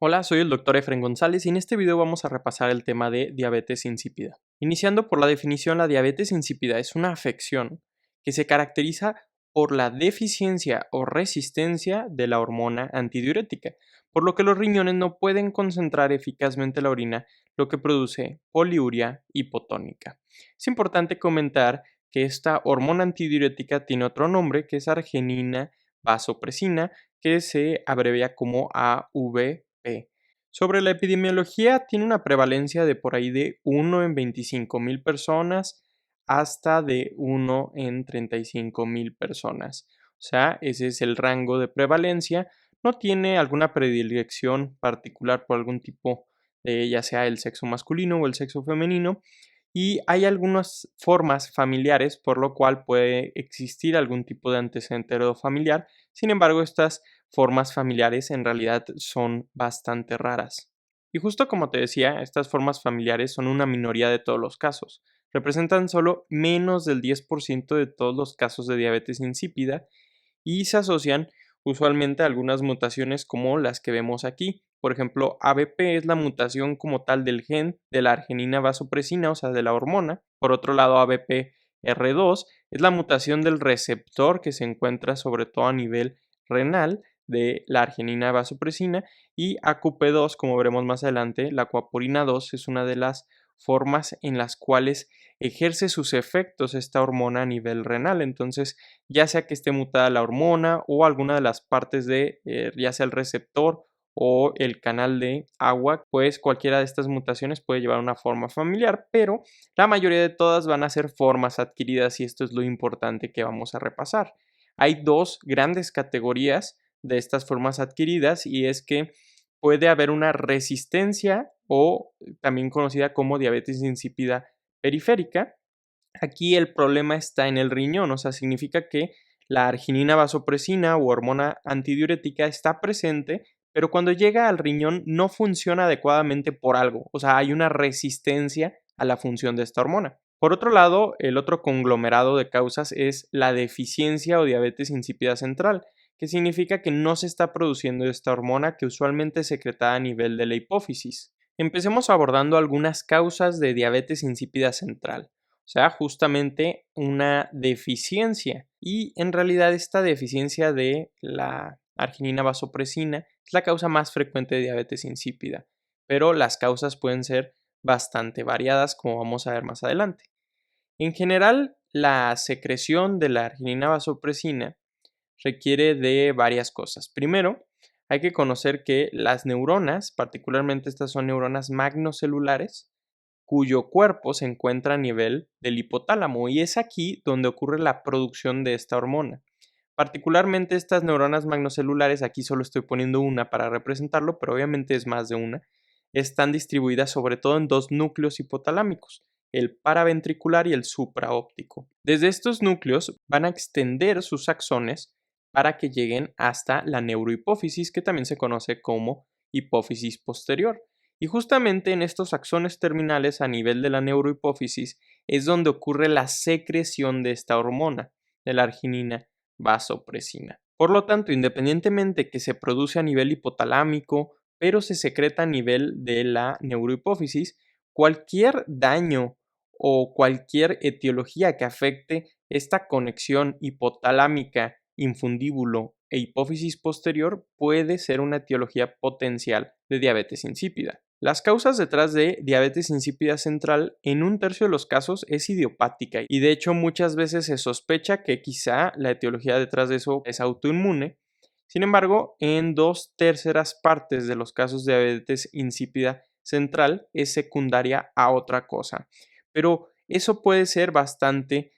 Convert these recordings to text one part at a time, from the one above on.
Hola, soy el doctor Efren González y en este video vamos a repasar el tema de diabetes insípida. Iniciando por la definición, la diabetes insípida es una afección que se caracteriza por la deficiencia o resistencia de la hormona antidiurética, por lo que los riñones no pueden concentrar eficazmente la orina, lo que produce poliuria hipotónica. Es importante comentar que esta hormona antidiurética tiene otro nombre, que es arginina vasopresina, que se abrevia como AVP. Sobre la epidemiología, tiene una prevalencia de por ahí de 1 en 25,000 personas hasta de 1 en 35,000 personas. O sea, ese es el rango de prevalencia. No tiene alguna predilección particular por algún tipo de, ya sea el sexo masculino o el sexo femenino. Y hay algunas formas familiares, por lo cual puede existir algún tipo de antecedente heredofamiliar. Sin embargo, estas formas familiares en realidad son bastante raras. Y justo como te decía, estas formas familiares son una minoría de todos los casos. Representan solo menos del 10% de todos los casos de diabetes insípida y se asocian usualmente a algunas mutaciones como las que vemos aquí. Por ejemplo, ABP es la mutación como tal del gen de la arginina vasopresina, o sea, de la hormona. Por otro lado, ABP-R2 es la mutación del receptor que se encuentra sobre todo a nivel renal de la arginina vasopresina, y AQP2, como veremos más adelante, la aquaporina 2 es una de las formas en las cuales ejerce sus efectos esta hormona a nivel renal. Entonces, ya sea que esté mutada la hormona o alguna de las partes de, ya sea el receptor o el canal de agua, pues cualquiera de estas mutaciones puede llevar una forma familiar, pero la mayoría de todas van a ser formas adquiridas y esto es lo importante que vamos a repasar. Hay dos grandes categorías de estas formas adquiridas y es que puede haber una resistencia o también conocida como diabetes insípida periférica. Aquí el problema está en el riñón, o sea, significa que la arginina vasopresina o hormona antidiurética está presente, pero cuando llega al riñón no funciona adecuadamente por algo, o sea, hay una resistencia a la función de esta hormona. Por otro lado, el otro conglomerado de causas es la deficiencia o diabetes insípida central, que significa que no se está produciendo esta hormona que usualmente es secretada a nivel de la hipófisis. Empecemos abordando algunas causas de diabetes insípida central. O sea, justamente una deficiencia. Y en realidad esta deficiencia de la arginina vasopresina es la causa más frecuente de diabetes insípida, pero las causas pueden ser bastante variadas, como vamos a ver más adelante. En general, la secreción de la arginina vasopresina requiere de varias cosas. Primero, hay que conocer que las neuronas, particularmente estas son neuronas magnocelulares, cuyo cuerpo se encuentra a nivel del hipotálamo y es aquí donde ocurre la producción de esta hormona. Particularmente estas neuronas magnocelulares, aquí solo estoy poniendo una para representarlo, pero obviamente es más de una, están distribuidas sobre todo en dos núcleos hipotalámicos, el paraventricular y el supraóptico. Desde estos núcleos van a extender sus axones para que lleguen hasta la neurohipófisis, que también se conoce como hipófisis posterior. Y justamente en estos axones terminales a nivel de la neurohipófisis es donde ocurre la secreción de esta hormona, de la arginina vasopresina. Por lo tanto, independientemente que se produce a nivel hipotalámico, pero se secreta a nivel de la neurohipófisis, cualquier daño o cualquier etiología que afecte esta conexión hipotalámica, infundíbulo e hipófisis posterior puede ser una etiología potencial de diabetes insípida. Las causas detrás de diabetes insípida central en un tercio de los casos es idiopática y de hecho muchas veces se sospecha que quizá la etiología detrás de eso es autoinmune. Sin embargo, en 2/3 partes de los casos de diabetes insípida central es secundaria a otra cosa. Pero eso puede ser bastante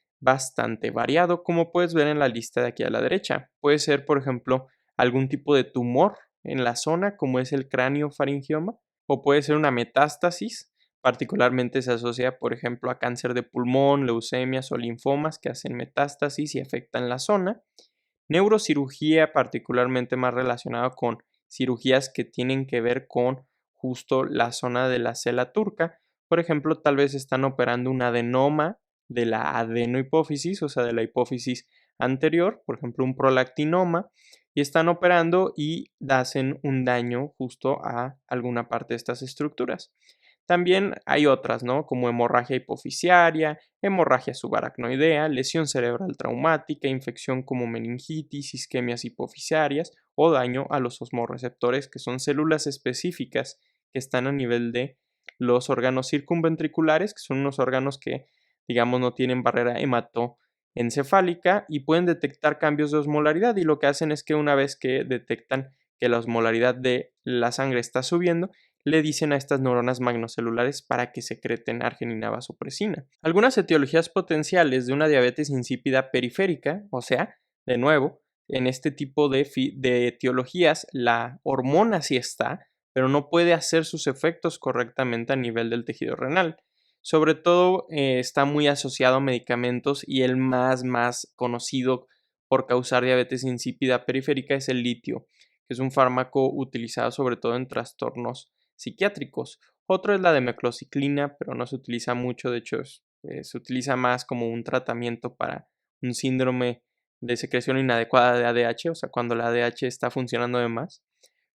variado, como puedes ver en la lista de aquí a la derecha. Puede ser, por ejemplo, algún tipo de tumor en la zona, como es el cráneo faringioma, o puede ser una metástasis, particularmente se asocia, por ejemplo, a cáncer de pulmón, leucemias o linfomas que hacen metástasis y afectan la zona. Neurocirugía, particularmente más relacionado con cirugías que tienen que ver con justo la zona de la cela turca. Por ejemplo, tal vez están operando un adenoma de la adenohipófisis, o sea, de la hipófisis anterior, por ejemplo, un prolactinoma, y están operando y hacen un daño justo a alguna parte de estas estructuras. También hay otras, ¿no? Como hemorragia hipoficiaria, hemorragia subaracnoidea, lesión cerebral traumática, infección como meningitis, isquemias hipoficiarias o daño a los osmorreceptores, que son células específicas que están a nivel de los órganos circunventriculares, que son unos órganos que, digamos, no tienen barrera hematoencefálica y pueden detectar cambios de osmolaridad, y lo que hacen es que una vez que detectan que la osmolaridad de la sangre está subiendo, le dicen a estas neuronas magnocelulares para que secreten arginina vasopresina. Algunas etiologías potenciales de una diabetes insípida periférica, o sea, de nuevo, en este tipo de etiologías la hormona sí está, pero no puede hacer sus efectos correctamente a nivel del tejido renal. Sobre todo está muy asociado a medicamentos, y el más conocido por causar diabetes insípida periférica es el litio, que es un fármaco utilizado sobre todo en trastornos psiquiátricos. Otro es la demeclociclina, pero no se utiliza mucho, de hecho se utiliza más como un tratamiento para un síndrome de secreción inadecuada de ADH, o sea, cuando la ADH está funcionando de más.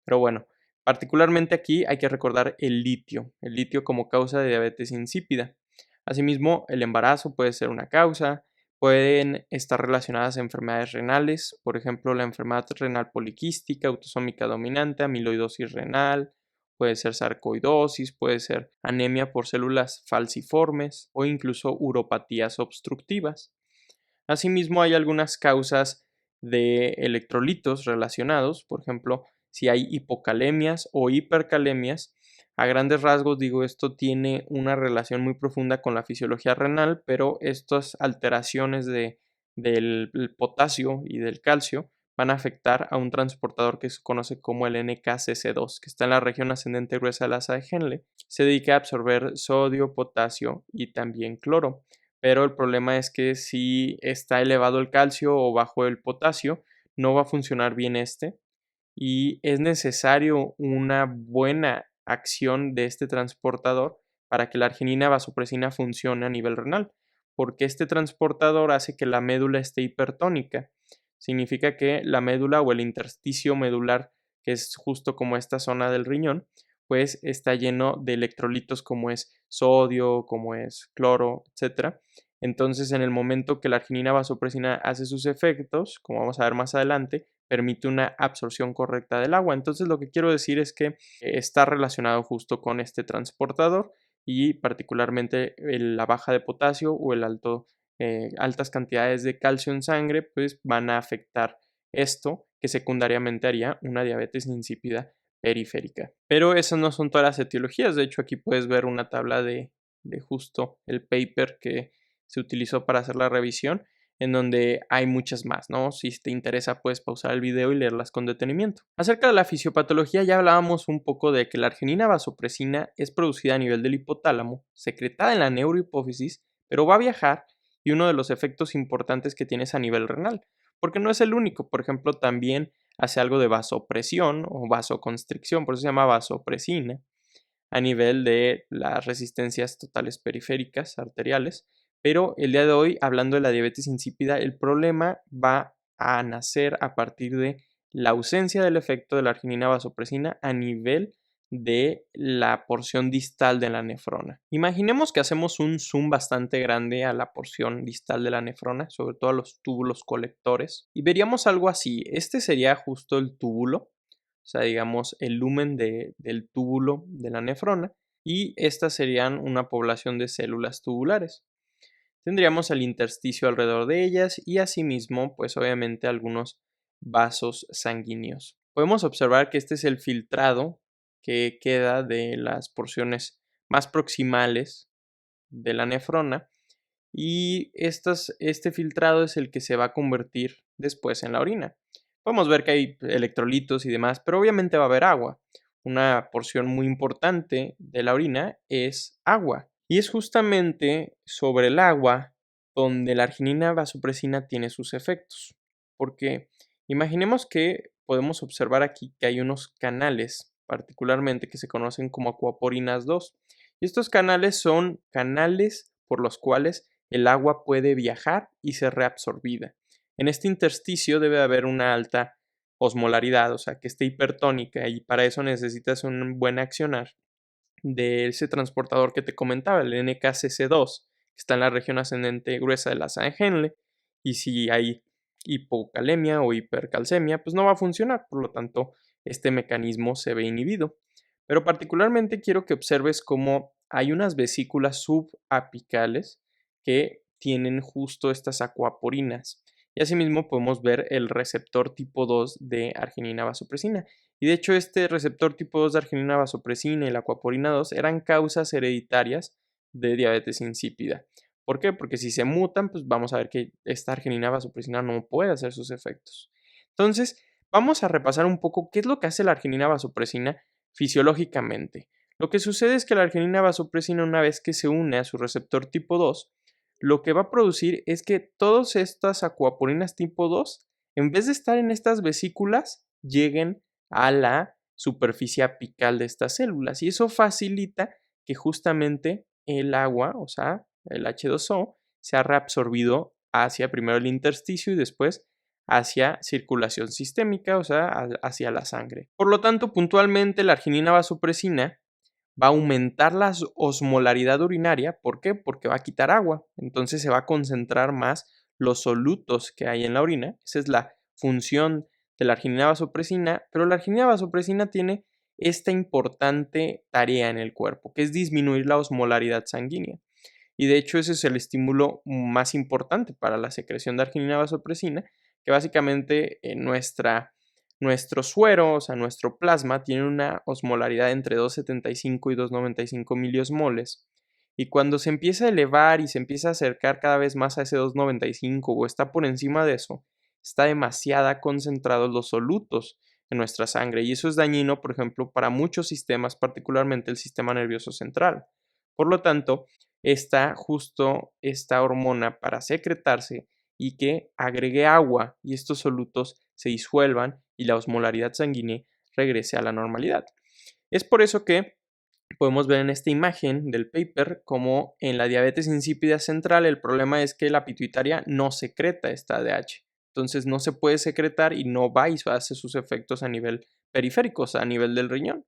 Pero bueno, particularmente aquí hay que recordar el litio como causa de diabetes insípida. Asimismo, el embarazo puede ser una causa, pueden estar relacionadas a enfermedades renales, por ejemplo, la enfermedad renal poliquística, autosómica dominante, amiloidosis renal, puede ser sarcoidosis, puede ser anemia por células falciformes o incluso uropatías obstructivas. Asimismo, hay algunas causas de electrolitos relacionados, por ejemplo, si hay hipocalemias o hipercalemias. A grandes rasgos, digo, esto tiene una relación muy profunda con la fisiología renal, pero estas alteraciones del potasio y del calcio van a afectar a un transportador que se conoce como el NKCC2, que está en la región ascendente gruesa de la asa de Henle. Se dedica a absorber sodio, potasio y también cloro, pero el problema es que si está elevado el calcio o bajo el potasio, no va a funcionar bien y es necesario una buena acción de este transportador para que la arginina vasopresina funcione a nivel renal, porque este transportador hace que la médula esté hipertónica. Significa que la médula o el intersticio medular, que es justo como esta zona del riñón, pues está lleno de electrolitos como es sodio, como es cloro, etc. Entonces, en el momento que la arginina vasopresina hace sus efectos, como vamos a ver más adelante, permite una absorción correcta del agua. Entonces, lo que quiero decir es que está relacionado justo con este transportador, y particularmente la baja de potasio o altas cantidades de calcio en sangre, pues van a afectar esto, que secundariamente haría una diabetes insípida periférica. Pero esas no son todas las etiologías. De hecho, aquí puedes ver una tabla de justo el paper que se utilizó para hacer la revisión, en donde hay muchas más, ¿no? Si te interesa, puedes pausar el video y leerlas con detenimiento. Acerca de la fisiopatología, ya hablábamos un poco de que la arginina vasopresina es producida a nivel del hipotálamo, secretada en la neurohipófisis, pero va a viajar, y uno de los efectos importantes que tiene es a nivel renal, porque no es el único. Por ejemplo, también hace algo de vasopresión o vasoconstricción, por eso se llama vasopresina, a nivel de las resistencias totales periféricas arteriales. Pero el día de hoy, hablando de la diabetes insípida, el problema va a nacer a partir de la ausencia del efecto de la arginina vasopresina a nivel de la porción distal de la nefrona. Imaginemos que hacemos un zoom bastante grande a la porción distal de la nefrona, sobre todo a los túbulos colectores, y veríamos algo así. Este sería justo el túbulo, o sea, digamos, el lumen del túbulo de la nefrona, y estas serían una población de células tubulares. Tendríamos el intersticio alrededor de ellas y asimismo, pues obviamente algunos vasos sanguíneos. Podemos observar que este es el filtrado que queda de las porciones más proximales de la nefrona, y este filtrado es el que se va a convertir después en la orina. Podemos ver que hay electrolitos y demás, pero obviamente va a haber agua. Una porción muy importante de la orina es agua. Y es justamente sobre el agua donde la arginina vasopresina tiene sus efectos. Porque imaginemos que podemos observar aquí que hay unos canales, particularmente que se conocen como acuaporinas 2. Y estos canales son canales por los cuales el agua puede viajar y ser reabsorbida. En este intersticio debe haber una alta osmolaridad, o sea, que esté hipertónica, y para eso necesitas un buen accionar de ese transportador que te comentaba, el NKCC2, que está en la región ascendente gruesa de la Henle, y si hay hipocalemia o hipercalcemia, pues no va a funcionar, por lo tanto, este mecanismo se ve inhibido. Pero particularmente quiero que observes cómo hay unas vesículas subapicales que tienen justo estas acuaporinas. Y asimismo podemos ver el receptor tipo 2 de arginina vasopresina. Y de hecho este receptor tipo 2 de arginina vasopresina y la acuaporina 2 eran causas hereditarias de diabetes insípida. ¿Por qué? Porque si se mutan, pues vamos a ver que esta arginina vasopresina no puede hacer sus efectos. Entonces, vamos a repasar un poco qué es lo que hace la arginina vasopresina fisiológicamente. Lo que sucede es que la arginina vasopresina, una vez que se une a su receptor tipo 2, lo que va a producir es que todas estas acuaporinas tipo 2, en vez de estar en estas vesículas, lleguen a la superficie apical de estas células. Y eso facilita que justamente el agua, o sea, el H2O, sea reabsorbido hacia primero el intersticio y después hacia circulación sistémica, o sea, hacia la sangre. Por lo tanto, puntualmente la arginina vasopresina va a aumentar la osmolaridad urinaria. ¿Por qué? Porque va a quitar agua. Entonces se va a concentrar más los solutos que hay en la orina. Esa es la función de la arginina vasopresina, pero la arginina vasopresina tiene esta importante tarea en el cuerpo, que es disminuir la osmolaridad sanguínea. Y de hecho ese es el estímulo más importante para la secreción de arginina vasopresina, que básicamente nuestro suero, o sea, nuestro plasma, tiene una osmolaridad entre 2,75 y 2,95 miliosmoles. Y cuando se empieza a elevar y se empieza a acercar cada vez más a ese 2,95 o está por encima de eso, está demasiado concentrados los solutos en nuestra sangre. Y eso es dañino, por ejemplo, para muchos sistemas, particularmente el sistema nervioso central. Por lo tanto, está justo esta hormona para secretarse y que agregue agua y estos solutos se disuelvan y la osmolaridad sanguínea regrese a la normalidad. Es por eso que podemos ver en esta imagen del paper como en la diabetes insípida central el problema es que la pituitaria no secreta esta ADH. Entonces no se puede secretar y no va y hace sus efectos a nivel periférico, o sea, a nivel del riñón.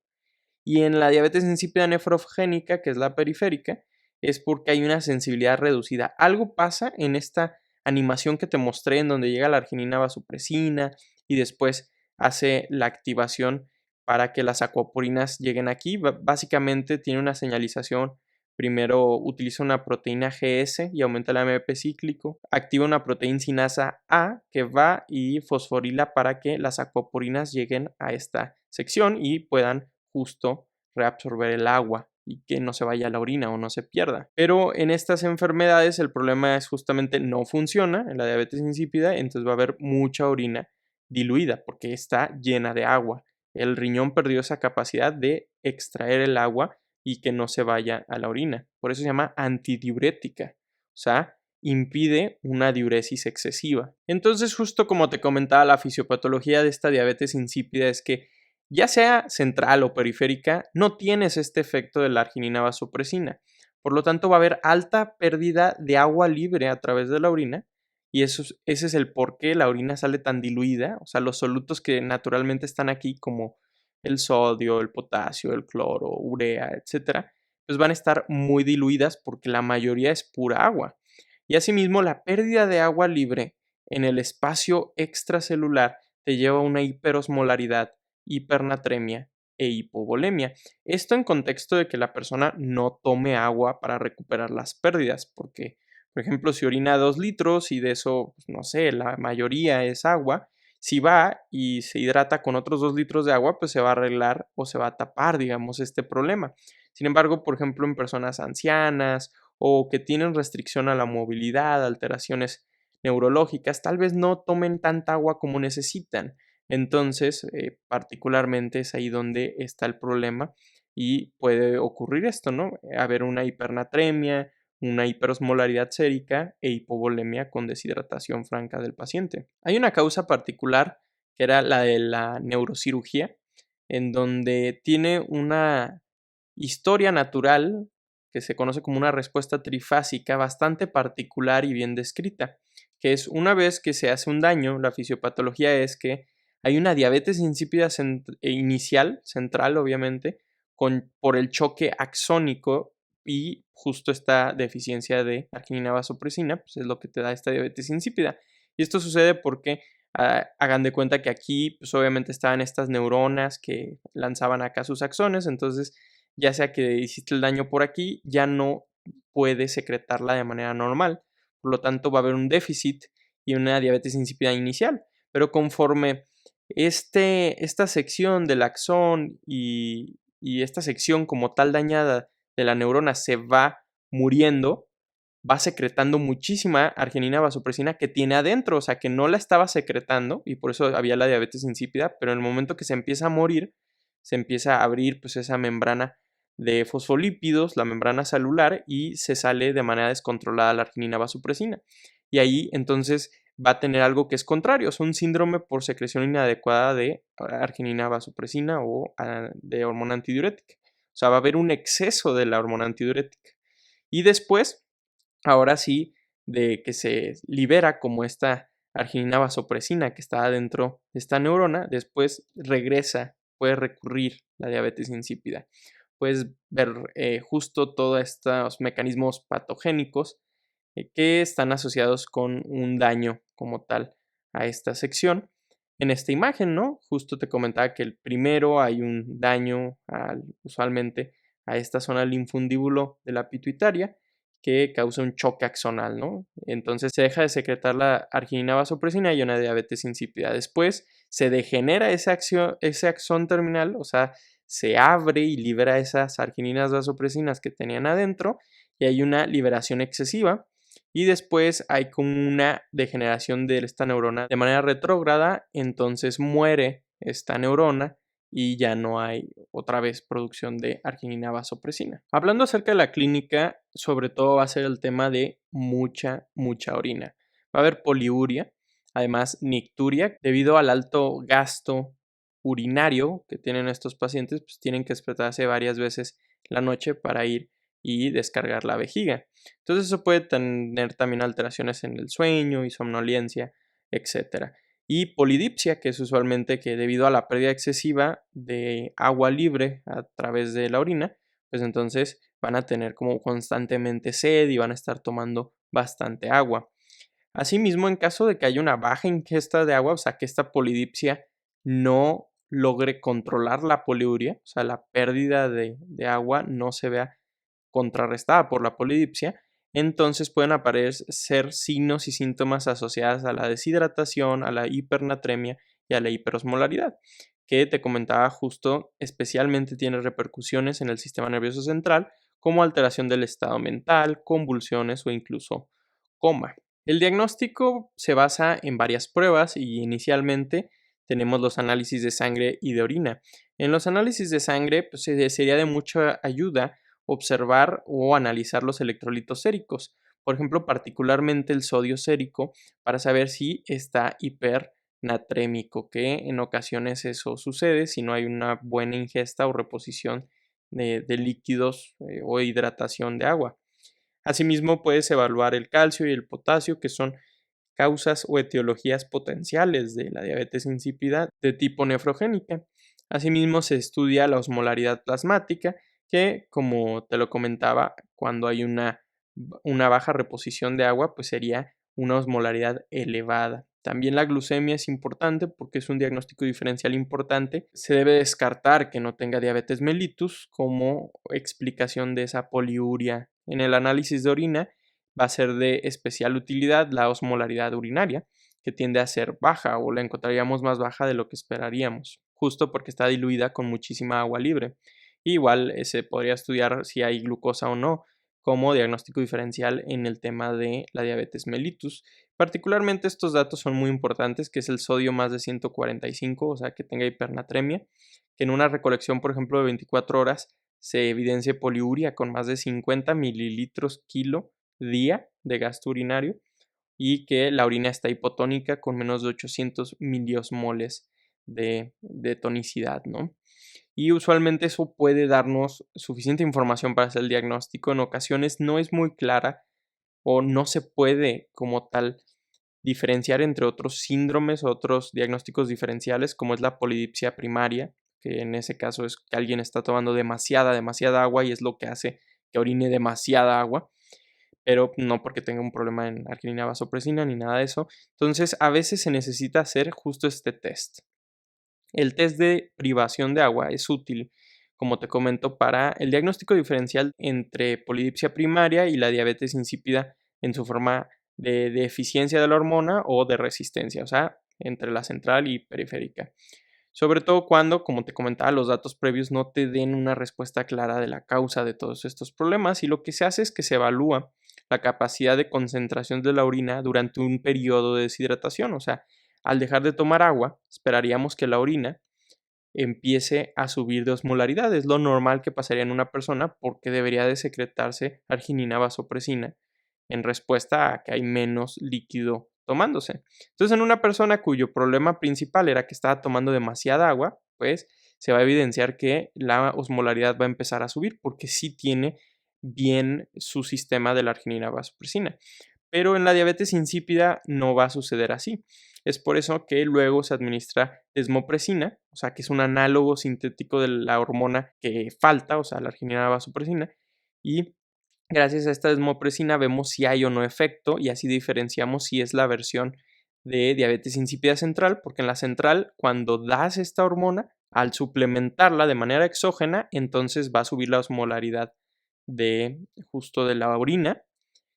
Y en la diabetes insípida nefrogénica, que es la periférica, es porque hay una sensibilidad reducida. Algo pasa en esta animación que te mostré en donde llega la arginina vasopresina y después hace la activación para que las acuaporinas lleguen aquí. Básicamente tiene una señalización. Primero utiliza una proteína GS y aumenta el AMP cíclico. Activa una proteína sinasa A que va y fosforila para que las acuaporinas lleguen a esta sección y puedan justo reabsorber el agua y que no se vaya a la orina o no se pierda. Pero en estas enfermedades el problema es justamente no funciona en la diabetes insípida, entonces va a haber mucha orina diluida porque está llena de agua. El riñón perdió esa capacidad de extraer el agua y que no se vaya a la orina. Por eso se llama antidiurética, o sea, impide una diuresis excesiva. Entonces, justo como te comentaba, la fisiopatología de esta diabetes insípida es que ya sea central o periférica, no tienes este efecto de la arginina vasopresina. Por lo tanto, va a haber alta pérdida de agua libre a través de la orina y ese es el por qué la orina sale tan diluida. O sea, los solutos que naturalmente están aquí, como el sodio, el potasio, el cloro, urea, etcétera, pues van a estar muy diluidas porque la mayoría es pura agua. Y asimismo, la pérdida de agua libre en el espacio extracelular te lleva a una hiperosmolaridad, hipernatremia e hipovolemia. Esto en contexto de que la persona no tome agua para recuperar las pérdidas, porque, por ejemplo, si orina 2 litros y de eso, pues, no sé, la mayoría es agua, si va y se hidrata con otros 2 litros de agua, pues se va a arreglar o se va a tapar, digamos, este problema. Sin embargo, por ejemplo, en personas ancianas o que tienen restricción a la movilidad, alteraciones neurológicas, tal vez no tomen tanta agua como necesitan. Entonces, particularmente es ahí donde está el problema y puede ocurrir esto, ¿no? Haber una hipernatremia, una hiperosmolaridad sérica e hipovolemia con deshidratación franca del paciente. Hay una causa particular que era la de la neurocirugía, en donde tiene una historia natural que se conoce como una respuesta trifásica bastante particular y bien descrita, que es una vez que se hace un daño, la fisiopatología es que hay una diabetes insípida inicial, central obviamente, por el choque axónico y justo esta deficiencia de arginina vasopresina, pues es lo que te da esta diabetes insípida. Y esto sucede porque hagan de cuenta que aquí, pues obviamente estaban estas neuronas que lanzaban acá sus axones, entonces ya sea que hiciste el daño por aquí, ya no puede secretarla de manera normal. Por lo tanto, va a haber un déficit y una diabetes insípida inicial. Pero conforme esta sección del axón y esta sección como tal dañada de la neurona se va muriendo, va secretando muchísima arginina vasopresina que tiene adentro, o sea, que no la estaba secretando y por eso había la diabetes insípida, pero en el momento que se empieza a morir, se empieza a abrir pues esa membrana de fosfolípidos, la membrana celular, y se sale de manera descontrolada la arginina vasopresina. Y ahí entonces va a tener algo que es contrario, es un síndrome por secreción inadecuada de arginina vasopresina o de hormona antidiurética. O sea, va a haber un exceso de la hormona antidiurética. Y después, ahora sí, de que se libera como esta arginina vasopresina que está dentro de esta neurona, después regresa, puede recurrir la diabetes insípida. Puedes ver justo todos estos mecanismos patogénicos que están asociados con un daño como tal a esta sección. En esta imagen, ¿no? Justo te comentaba que el primero hay un daño usualmente a esta zona del infundíbulo de la pituitaria que causa un choque axonal, ¿no? Entonces se deja de secretar la arginina vasopresina y hay una diabetes insípida. Después se degenera ese axón terminal, o sea, se abre y libera esas argininas vasopresinas que tenían adentro y hay una liberación excesiva y después hay como una degeneración de esta neurona de manera retrógrada, entonces muere esta neurona y ya no hay otra vez producción de arginina vasopresina. Hablando acerca de la clínica, sobre todo va a ser el tema de mucha orina. Va a haber poliuria, además nicturia, debido al alto gasto urinario que tienen estos pacientes, pues tienen que despertarse varias veces la noche para ir y descargar la vejiga. Entonces eso puede tener también alteraciones en el sueño y somnolencia, etcétera. Y polidipsia, que es usualmente que debido a la pérdida excesiva de agua libre a través de la orina, pues entonces van a tener como constantemente sed y van a estar tomando bastante agua. Asimismo, en caso de que haya una baja ingesta de agua, o sea que esta polidipsia no logre controlar la poliuria, o sea la pérdida de agua no se vea contrarrestada por la polidipsia, entonces pueden aparecer signos y síntomas asociados a la deshidratación, a la hipernatremia y a la hiperosmolaridad, que te comentaba justo, especialmente tiene repercusiones en el sistema nervioso central, como alteración del estado mental, convulsiones o incluso coma. El diagnóstico se basa en varias pruebas y inicialmente tenemos los análisis de sangre y de orina. En los análisis de sangre pues, sería de mucha ayuda observar o analizar los electrolitos séricos, por ejemplo, particularmente el sodio sérico, para saber si está hipernatrémico, que en ocasiones eso sucede si no hay una buena ingesta o reposición de líquidos o hidratación de agua. Asimismo, puedes evaluar el calcio y el potasio, que son causas o etiologías potenciales de la diabetes insípida de tipo nefrogénica. Asimismo, se estudia la osmolaridad plasmática, que, como te lo comentaba, cuando hay una baja reposición de agua, pues sería una osmolaridad elevada. También la glucemia es importante porque es un diagnóstico diferencial importante. Se debe descartar que no tenga diabetes mellitus como explicación de esa poliuria. En el análisis de orina va a ser de especial utilidad la osmolaridad urinaria, que tiende a ser baja o la encontraríamos más baja de lo que esperaríamos, justo porque está diluida con muchísima agua libre. Igual se podría estudiar si hay glucosa o no como diagnóstico diferencial en el tema de la diabetes mellitus. Particularmente estos datos son muy importantes, que es el sodio más de 145, o sea que tenga hipernatremia, que en una recolección, por ejemplo, de 24 horas se evidencie poliuria con más de 50 mililitros kilo día de gasto urinario y que la orina está hipotónica con menos de 800 miliosmoles de tonicidad, ¿no? Y usualmente eso puede darnos suficiente información para hacer el diagnóstico. En ocasiones no es muy clara o no se puede como tal diferenciar entre otros síndromes, otros diagnósticos diferenciales, como es la polidipsia primaria, que en ese caso es que alguien está tomando demasiada agua y es lo que hace que orine demasiada agua, pero no porque tenga un problema en arginina vasopresina ni nada de eso. Entonces, a veces se necesita hacer justo este test. El test de privación de agua es útil, como te comento, para el diagnóstico diferencial entre polidipsia primaria y la diabetes insípida en su forma de deficiencia de la hormona o de resistencia, o sea, entre la central y periférica. Sobre todo cuando, como te comentaba, los datos previos no te den una respuesta clara de la causa de todos estos problemas, y lo que se hace es que se evalúa la capacidad de concentración de la orina durante un periodo de deshidratación. O sea, al dejar de tomar agua, esperaríamos que la orina empiece a subir de osmolaridad. Es lo normal que pasaría en una persona, porque debería de secretarse arginina vasopresina en respuesta a que hay menos líquido tomándose. Entonces, en una persona cuyo problema principal era que estaba tomando demasiada agua, pues se va a evidenciar que la osmolaridad va a empezar a subir, porque sí tiene bien su sistema de la arginina vasopresina. Pero en la diabetes insípida no va a suceder así. Es por eso que luego se administra desmopresina, o sea, que es un análogo sintético de la hormona que falta, o sea, la arginina vasopresina, y gracias a esta desmopresina vemos si hay o no efecto, y así diferenciamos si es la versión de diabetes insípida central, porque en la central, cuando das esta hormona, al suplementarla de manera exógena, entonces va a subir la osmolaridad de justo de la orina.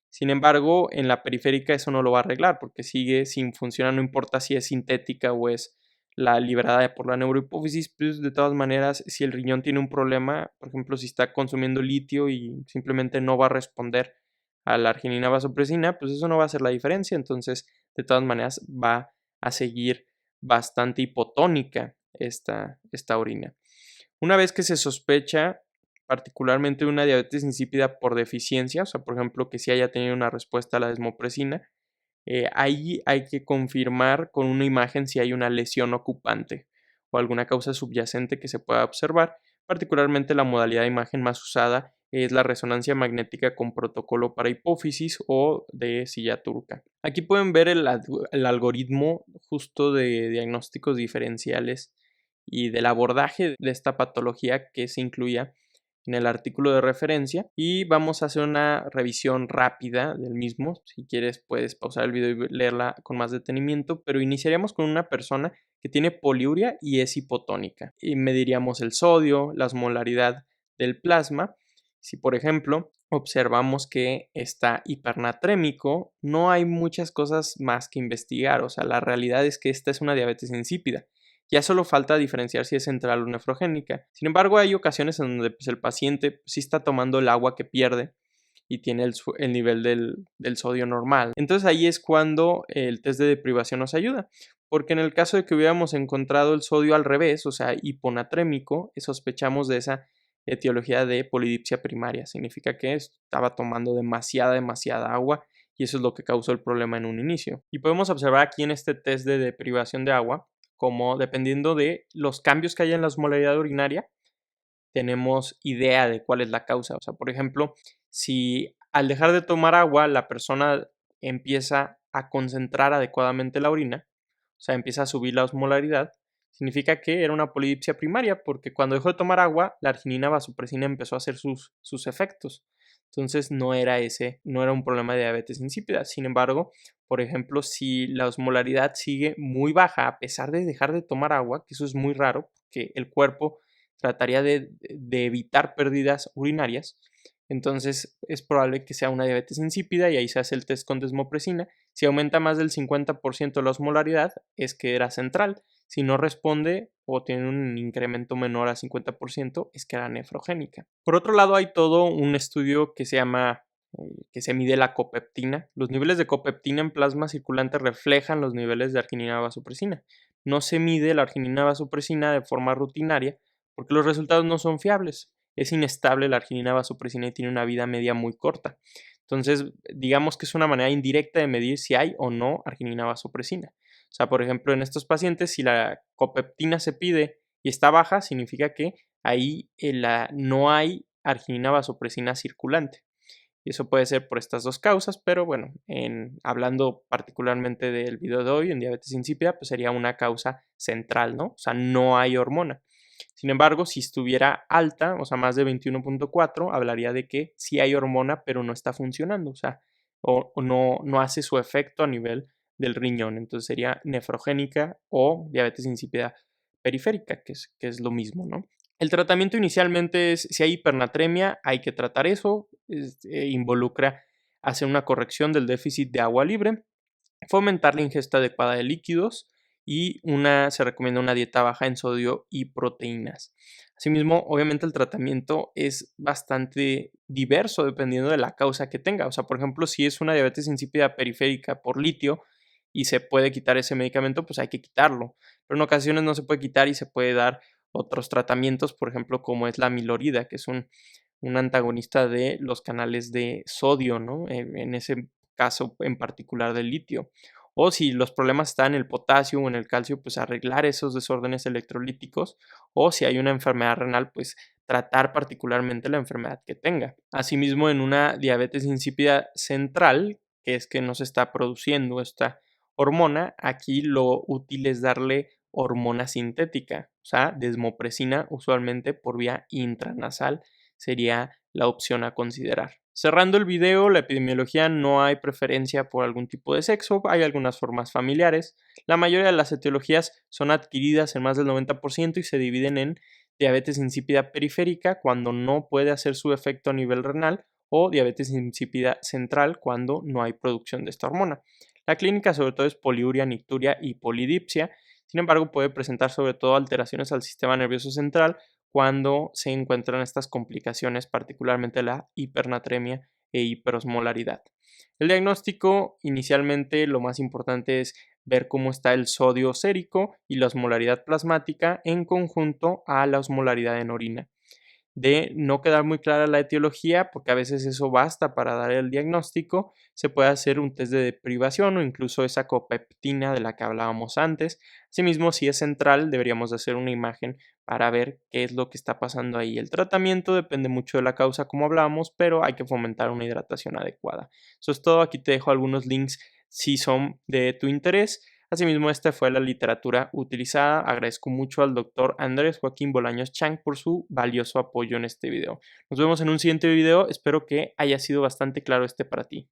Sin embargo, en la periférica eso no lo va a arreglar, porque sigue sin funcionar, no importa si es sintética o es la liberada por la neurohipófisis. Pues de todas maneras, si el riñón tiene un problema, por ejemplo, si está consumiendo litio y simplemente no va a responder a la arginina vasopresina, pues eso no va a hacer la diferencia. Entonces, de todas maneras, va a seguir bastante hipotónica esta orina. Una vez que se sospecha particularmente una diabetes insípida por deficiencia, o sea, por ejemplo, que sí haya tenido una respuesta a la desmopresina, ahí hay que confirmar con una imagen si hay una lesión ocupante o alguna causa subyacente que se pueda observar. Particularmente la modalidad de imagen más usada es la resonancia magnética con protocolo para hipófisis o de silla turca. Aquí pueden ver el algoritmo justo de diagnósticos diferenciales y del abordaje de esta patología que se incluía en el artículo de referencia, y vamos a hacer una revisión rápida del mismo. Si quieres puedes pausar el video y leerla con más detenimiento, pero iniciaríamos con una persona que tiene poliuria y es hipotónica, y mediríamos el sodio, la osmolaridad del plasma. Si por ejemplo observamos que está hipernatrémico, no hay muchas cosas más que investigar. O sea, la realidad es que esta es una diabetes insípida. Ya solo falta diferenciar si es central o nefrogénica. Sin embargo, hay ocasiones en donde pues, el paciente sí está tomando el agua que pierde y tiene el nivel del sodio normal. Entonces ahí es cuando el test de deprivación nos ayuda, porque en el caso de que hubiéramos encontrado el sodio al revés, o sea, hiponatrémico, sospechamos de esa etiología de polidipsia primaria. Significa que estaba tomando demasiada agua, y eso es lo que causó el problema en un inicio. Y podemos observar aquí en este test de deprivación de agua como, dependiendo de los cambios que haya en la osmolaridad urinaria, tenemos idea de cuál es la causa. O sea, por ejemplo, si al dejar de tomar agua la persona empieza a concentrar adecuadamente la orina, o sea, empieza a subir la osmolaridad, significa que era una polidipsia primaria, porque cuando dejó de tomar agua, la arginina vasopresina empezó a hacer sus efectos. Entonces no era un problema de diabetes insípida. Sin embargo, por ejemplo, si la osmolaridad sigue muy baja a pesar de dejar de tomar agua, que eso es muy raro, que el cuerpo trataría de evitar pérdidas urinarias, entonces es probable que sea una diabetes insípida, y ahí se hace el test con desmopresina. Si aumenta más del 50% la osmolaridad, es que era central. Si no responde o tiene un incremento menor a 50%, es que era nefrogénica. Por otro lado, hay todo un estudio que se llama que se mide la copeptina. Los niveles de copeptina en plasma circulante reflejan los niveles de arginina vasopresina. No se mide la arginina vasopresina de forma rutinaria porque los resultados no son fiables. Es inestable la arginina vasopresina y tiene una vida media muy corta. Entonces, digamos que es una manera indirecta de medir si hay o no arginina vasopresina. O sea, por ejemplo, en estos pacientes, si la copeptina se pide y está baja, significa que ahí no hay arginina vasopresina circulante. Y eso puede ser por estas dos causas, pero bueno, hablando particularmente del video de hoy, en diabetes insípida, pues sería una causa central, ¿no? O sea, no hay hormona. Sin embargo, si estuviera alta, o sea, más de 21.4, hablaría de que sí hay hormona, pero no está funcionando, o sea, o no hace su efecto a nivel del riñón. Entonces sería nefrogénica o diabetes insípida periférica, que es lo mismo, ¿no? El tratamiento inicialmente es, si hay hipernatremia, hay que tratar eso, involucra hacer una corrección del déficit de agua libre, fomentar la ingesta adecuada de líquidos y se recomienda una dieta baja en sodio y proteínas. Asimismo, obviamente el tratamiento es bastante diverso dependiendo de la causa que tenga. O sea, por ejemplo, si es una diabetes insípida periférica por litio y se puede quitar ese medicamento, pues hay que quitarlo. Pero en ocasiones no se puede quitar y se puede dar otros tratamientos, por ejemplo, como es la amilorida, que es un antagonista de los canales de sodio, ¿no? En ese caso en particular del litio. O si los problemas están en el potasio o en el calcio, pues arreglar esos desórdenes electrolíticos. O si hay una enfermedad renal, pues tratar particularmente la enfermedad que tenga. Asimismo, en una diabetes insípida central, que es que no se está produciendo esta hormona, aquí lo útil es darle hormona sintética, o sea, desmopresina, usualmente por vía intranasal sería la opción a considerar. Cerrando el video, la epidemiología no hay preferencia por algún tipo de sexo, hay algunas formas familiares. La mayoría de las etiologías son adquiridas en más del 90% y se dividen en diabetes insípida periférica cuando no puede hacer su efecto a nivel renal o diabetes insípida central cuando no hay producción de esta hormona. La clínica sobre todo es poliuria, nicturia y polidipsia. Sin embargo, puede presentar sobre todo alteraciones al sistema nervioso central cuando se encuentran estas complicaciones, particularmente la hipernatremia e hiperosmolaridad. El diagnóstico, inicialmente, lo más importante es ver cómo está el sodio sérico y la osmolaridad plasmática en conjunto a la osmolaridad en orina. De no quedar muy clara la etiología, porque a veces eso basta para dar el diagnóstico, se puede hacer un test de deprivación o incluso esa copeptina de la que hablábamos antes. Asimismo, si es central, deberíamos de hacer una imagen para ver qué es lo que está pasando ahí. El tratamiento depende mucho de la causa, como hablábamos, pero hay que fomentar una hidratación adecuada. Eso es todo. Aquí te dejo algunos links si son de tu interés. Asimismo, esta fue la literatura utilizada. Agradezco mucho al doctor Andrés Joaquín Bolaños Chang por su valioso apoyo en este video. Nos vemos en un siguiente video. Espero que haya sido bastante claro este para ti.